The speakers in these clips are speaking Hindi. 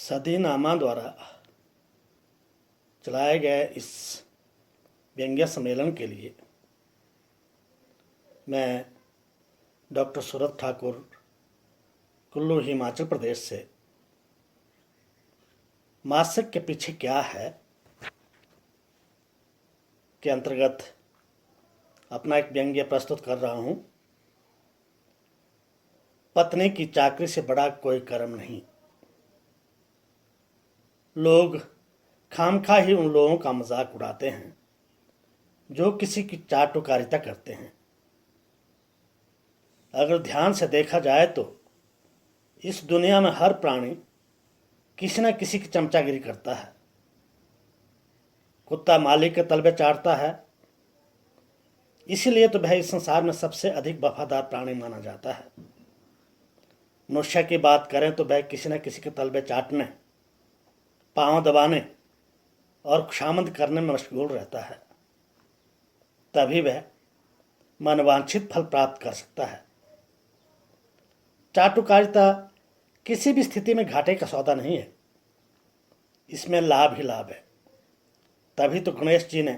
सदीनामा द्वारा चलाए गए इस व्यंग्य सम्मेलन के लिए मैं डॉक्टर सूरत ठाकुर, कुल्लू, हिमाचल प्रदेश से मासिक के पीछे क्या है के अंतर्गत अपना एक व्यंग्य प्रस्तुत कर रहा हूँ। पत्नी की चाकरी से बड़ा कोई कर्म नहीं। लोग खामखा ही उन लोगों का मजाक उड़ाते हैं जो किसी की चाटुकारिता करते हैं। अगर ध्यान से देखा जाए तो इस दुनिया में हर प्राणी किसी न किसी की चमचागिरी करता है। कुत्ता मालिक के तलबे चाटता है, इसीलिए तो वह इस संसार में सबसे अधिक वफादार प्राणी माना जाता है। मनुष्य की बात करें तो वह किसी न किसी के तलबे चाटने, पांव दबाने और खुशामद करने में मशगूल रहता है, तभी वह मनवांछित फल प्राप्त कर सकता है। चाटुकारिता किसी भी स्थिति में घाटे का सौदा नहीं है, इसमें लाभ ही लाभ है। तभी तो गणेश जी ने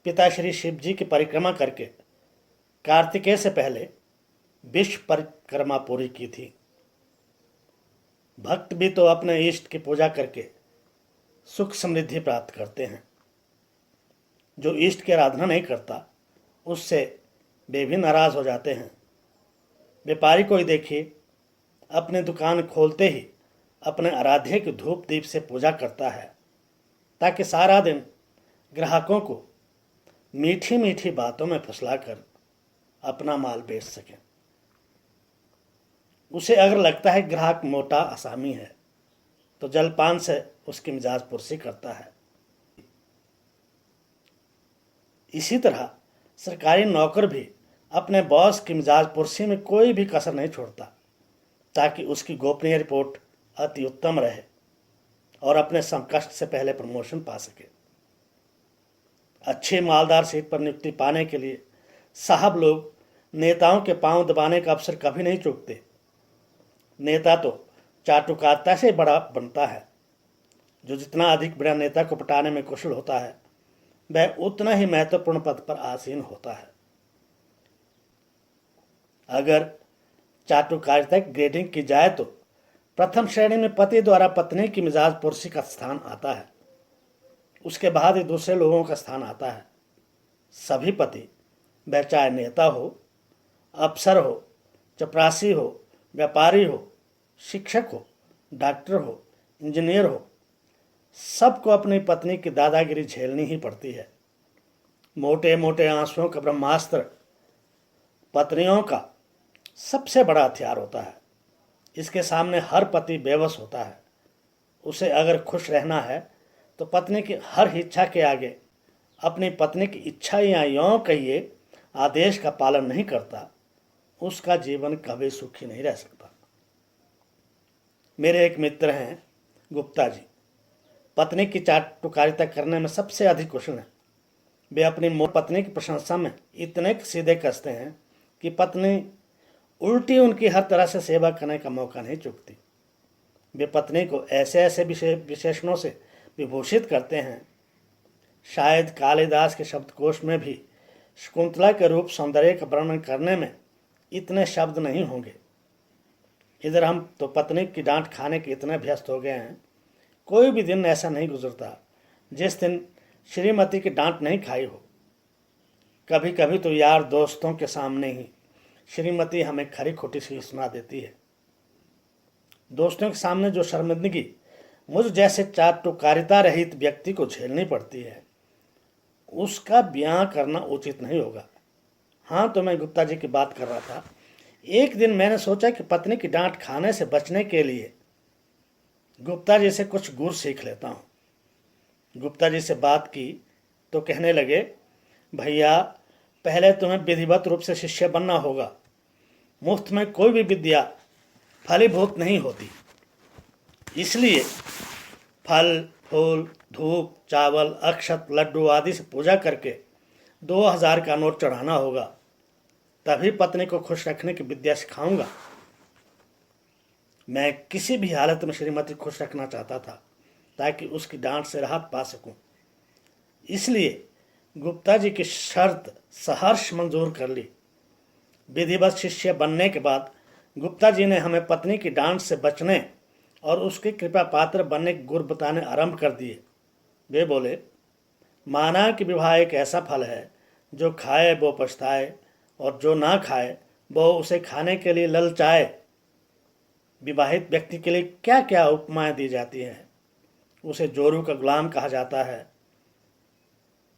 पिता श्री शिव जी की परिक्रमा करके कार्तिकेय से पहले विश्व परिक्रमा पूरी की थी। भक्त भी तो अपने इष्ट की पूजा करके सुख समृद्धि प्राप्त करते हैं। जो इष्ट की आराधना नहीं करता उससे वे भी नाराज हो जाते हैं। व्यापारी को ही देखिए, अपनी दुकान खोलते ही अपने आराध्य की धूप दीप से पूजा करता है ताकि सारा दिन ग्राहकों को मीठी मीठी बातों में फुसलाकर अपना माल बेच सके। उसे अगर लगता है ग्राहक मोटा असामी है तो जलपान से उसकी मिजाज पुरसी करता है। इसी तरह सरकारी नौकर भी अपने बॉस की मिजाज पुरसी में कोई भी कसर नहीं छोड़ता ताकि उसकी गोपनीय रिपोर्ट अति उत्तम रहे और अपने संकष्ट से पहले प्रमोशन पा सके। अच्छी मालदार सीट पर नियुक्ति पाने के लिए साहब लोग नेताओं के पांव दबाने का अवसर कभी नहीं चूकते। नेता तो चाटुकारिता से बड़ा बनता है। जो जितना अधिक बड़ा नेता को पटाने में कुशल होता है वह उतना ही महत्वपूर्ण पद पर आसीन होता है। अगर चाटुकारिता की ग्रेडिंग की जाए तो प्रथम श्रेणी में पति द्वारा पत्नी की मिजाज पुरसी का स्थान आता है, उसके बाद ही दूसरे लोगों का स्थान आता है। सभी पति, वह चाहे नेता हो, अफसर हो, चपरासी हो, व्यापारी हो, शिक्षक हो, डॉक्टर हो, इंजीनियर हो, सबको अपनी पत्नी की दादागिरी झेलनी ही पड़ती है। मोटे मोटे आंसुओं का ब्रह्मास्त्र पत्नियों का सबसे बड़ा हथियार होता है। इसके सामने हर पति बेबस होता है। उसे अगर खुश रहना है तो पत्नी की हर इच्छा के आगे अपनी पत्नी की इच्छा या यों कहिए आदेश का पालन नहीं करता, उसका जीवन कभी सुखी नहीं रह सकता। मेरे एक मित्र हैं गुप्ता जी, पत्नी की चाटुकारिता करने में सबसे अधिक कुशल हैं। वे अपनी पत्नी की प्रशंसा में इतने सीधे कसते हैं कि पत्नी उल्टी उनकी हर तरह से सेवा करने का मौका नहीं चूकती। वे पत्नी को ऐसे ऐसे विशेषणों से विभूषित करते हैं, शायद कालिदास के शब्दकोश में भी शकुंतला के रूप सौंदर्य का वर्णन करने में इतने शब्द नहीं होंगे। इधर हम तो पत्नी की डांट खाने के इतने व्यस्त हो गए हैं, कोई भी दिन ऐसा नहीं गुजरता जिस दिन श्रीमती की डांट नहीं खाई हो। कभी कभी तो यार दोस्तों के सामने ही श्रीमती हमें खरी खोटी सी सुना देती है। दोस्तों के सामने जो शर्मिंदगी मुझ जैसे चाटुकारिता रहित व्यक्ति को झेलनी पड़ती है, उसका बयां करना उचित नहीं होगा। हाँ, तो मैं गुप्ता जी की बात कर रहा था। एक दिन मैंने सोचा कि पत्नी की डांट खाने से बचने के लिए गुप्ता जी से कुछ गुर सीख लेता हूँ। गुप्ता जी से बात की तो कहने लगे, भैया पहले तुम्हें विधिवत रूप से शिष्य बनना होगा। मुफ्त में कोई भी विद्या फलीभूत नहीं होती, इसलिए फल फूल धूप चावल अक्षत लड्डू आदि से पूजा करके 2000 का नोट चढ़ाना होगा, तभी पत्नी को खुश रखने की विद्या सिखाऊंगा। मैं किसी भी हालत में श्रीमती खुश रखना चाहता था ताकि उसकी डांट से राहत पा सकूं। इसलिए गुप्ता जी की शर्त सहर्ष मंजूर कर ली। विधिवत शिष्य बनने के बाद गुप्ता जी ने हमें पत्नी की डांट से बचने और उसके कृपा पात्र बनने के गुर बताने आरंभ कर दिए। वे बोले, माना कि विवाह एक ऐसा फल है जो खाए वो पछताए और जो ना खाए वो उसे खाने के लिए ललचाए। विवाहित व्यक्ति के लिए क्या क्या उपमाएं दी जाती हैं। उसे जोरू का गुलाम कहा जाता है,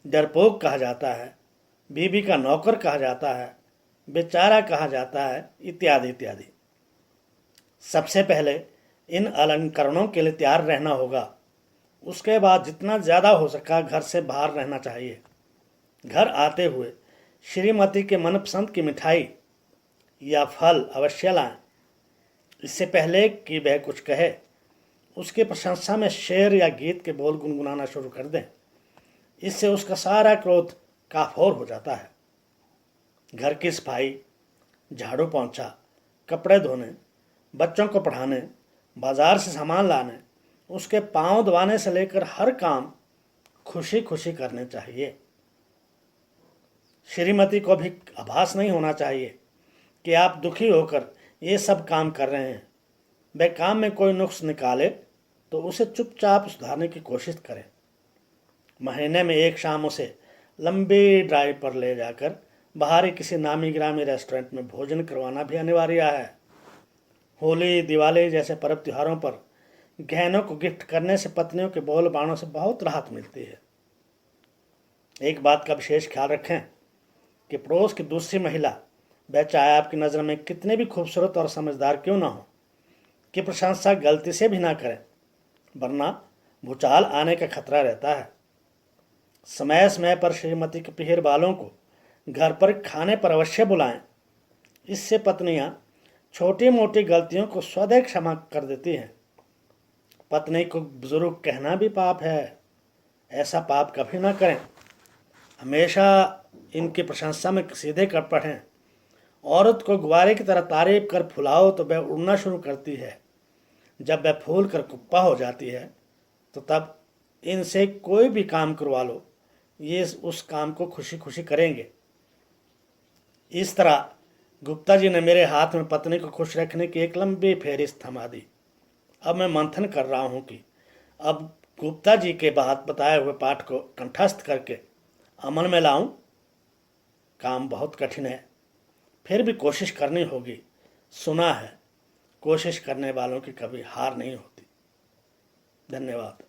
डरपोक कहा जाता है, बीबी का नौकर कहा जाता है, बेचारा कहा जाता है, इत्यादि इत्यादि। सबसे पहले इन अलंकरणों के लिए तैयार रहना होगा। उसके बाद जितना ज़्यादा हो सका घर से बाहर रहना चाहिए। घर आते हुए श्रीमती के मनपसंद की मिठाई या फल अवश्य लाएं। इससे पहले कि वह कुछ कहे उसकी प्रशंसा में शेर या गीत के बोल गुनगुनाना शुरू कर दें। इससे उसका सारा क्रोध काफोर हो जाता है। घर की सफाई, झाड़ू पोंछा, कपड़े धोने, बच्चों को पढ़ाने, बाजार से सामान लाने, उसके पांव दबाने से लेकर हर काम खुशी खुशी करने चाहिए। श्रीमती को भी आभास नहीं होना चाहिए कि आप दुखी होकर ये सब काम कर रहे हैं। वह काम में कोई नुक्स निकाले तो उसे चुपचाप सुधारने की कोशिश करें। महीने में एक शाम उसे लंबी ड्राइव पर ले जाकर बाहरी किसी नामी ग्रामी रेस्टोरेंट में भोजन करवाना भी अनिवार्य है। होली, दिवाली जैसे पर्व त्योहारों पर गहनों को गिफ्ट करने से पत्नियों के बोल बाणों से बहुत राहत मिलती है। एक बात का विशेष ख्याल रखें कि पड़ोस की दूसरी महिला, वह चाहे आपकी नज़र में कितने भी खूबसूरत और समझदार क्यों ना हो, की प्रशंसा गलती से भी ना करें, वरना भूचाल आने का खतरा रहता है। समय समय पर श्रीमती के पिहर वालों को घर पर खाने पर अवश्य बुलाएं। इससे पत्नियां छोटी मोटी गलतियों को स्वतः क्षमा कर देती हैं। पत्नी को बुजुर्ग कहना भी पाप है। ऐसा पाप कभी ना करें। हमेशा इनकी प्रशंसा में सीधे कर पढ़ें। औरत को गुब्बारे की तरह तारीफ कर फुलाओ तो वह उड़ना शुरू करती है। जब वह फूल कर कुप्पा हो जाती है तो तब इनसे कोई भी काम करवा लो, ये उस काम को खुशी खुशी करेंगे। इस तरह गुप्ता जी ने मेरे हाथ में पत्नी को खुश रखने की एक लंबी फेरिस्त थमा दी। अब मैं मंथन कर रहा हूँ कि अब गुप्ता जी के बाद बताए हुए पाठ को कंठस्थ करके अमल में लाऊं। काम बहुत कठिन है, फिर भी कोशिश करनी होगी। सुना है, कोशिश करने वालों की कभी हार नहीं होती। धन्यवाद।